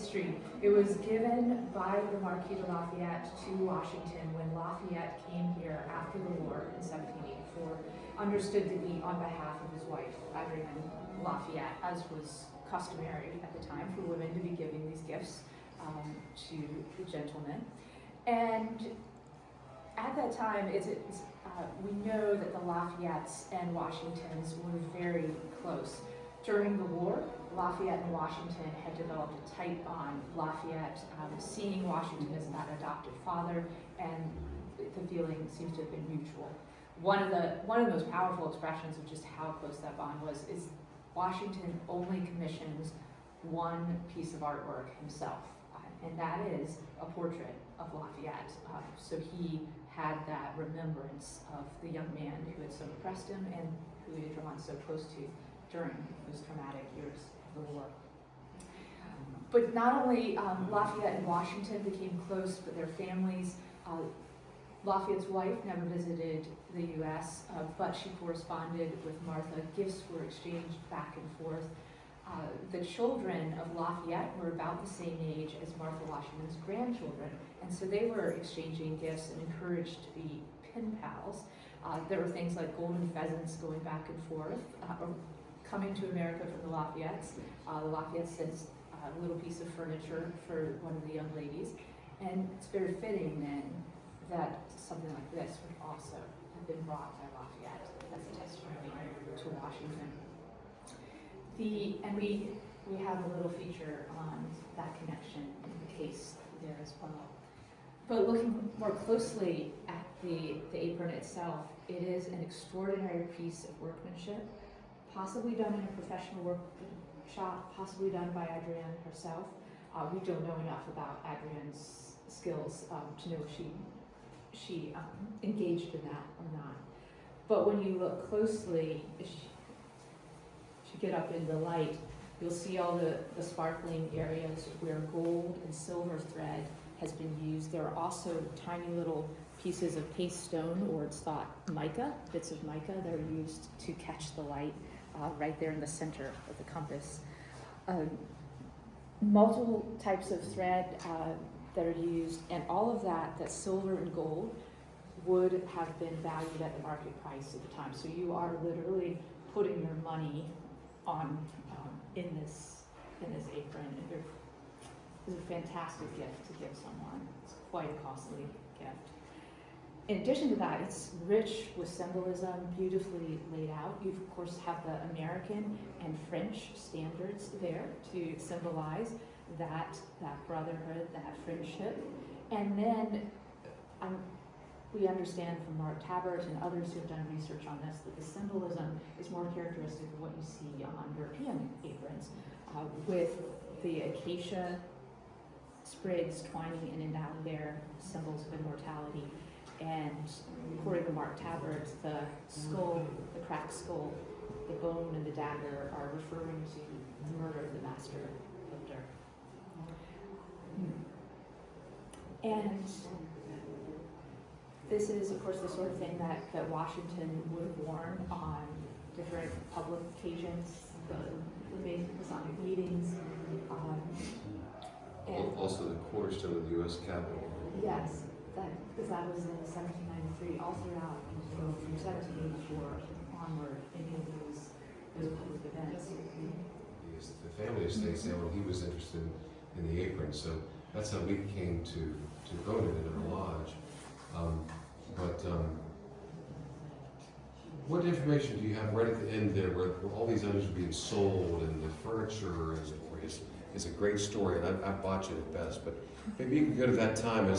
history. It was given by the Marquis de Lafayette to Washington when Lafayette came here after the war in 1784, understood to be on behalf of his wife, Adrienne Lafayette, as was customary at the time for women to be giving these gifts to the gentlemen. And at that time, we know that the Lafayettes and Washingtons were very close. During the war, Lafayette and Washington had developed a tight bond. Lafayette seeing Washington as that adopted father, and the feeling seems to have been mutual. One of the most powerful expressions of just how close that bond was is Washington only commissions one piece of artwork himself, and that is a portrait of Lafayette. So he had that remembrance of the young man who had so impressed him and who he had drawn so close to during those traumatic years of the war. But not only Lafayette and Washington became close, but their families. Lafayette's wife never visited the U.S., but she corresponded with Martha. Gifts were exchanged back and forth. The children of Lafayette were about the same age as Martha Washington's grandchildren, and so they were exchanging gifts and encouraged to be pen pals. There were things like golden pheasants going back and forth, or coming to America from the Lafayettes. The Lafayette sent a little piece of furniture for one of the young ladies, and it's very fitting then that something like this would also have been brought by Lafayette as a testimony to Washington. And we have a little feature on that connection in the case there as well. But looking more closely at the apron itself, it is an extraordinary piece of workmanship, possibly done in a professional workshop, possibly done by Adrienne herself. We don't know enough about Adrienne's skills to know if she engaged in that or not. But when you look closely, if you get up in the light, you'll see all the sparkling areas where gold and silver thread has been used. There are also tiny little pieces of paste stone, or it's thought mica, bits of mica that are used to catch the light right there in the center of the compass. Multiple types of thread that are used, and all of that silver and gold would have been valued at the market price at the time. So you are literally putting your money on in this apron. It's a fantastic gift to give someone. It's quite a costly gift. In addition to that, it's rich with symbolism, beautifully laid out. You of course have the American and French standards there to symbolize that brotherhood, that friendship. And then we understand from Mark Tabbert and others who have done research on this that the symbolism is more characteristic of what you see on European aprons, with the acacia sprigs twining in and out there, symbols of immortality. And according to Mark Tabbert, the skull, the cracked skull, the bone, and the dagger are referring to the murder of the master builder. And this is, of course, the sort of thing that Washington would have worn on different public occasions, the main Masonic meetings. And also the cornerstone of the U.S. Capitol. Yes, because that was in 1793, all throughout, from 1784 onward, any of those public events. Yes, the family estate sale, and he was interested in the apron, so that's how we came to own it in our lodge. What information do you have right at the end there where all these items are being sold and the furniture is a great story, and I botch it at best, but maybe you can go to that time as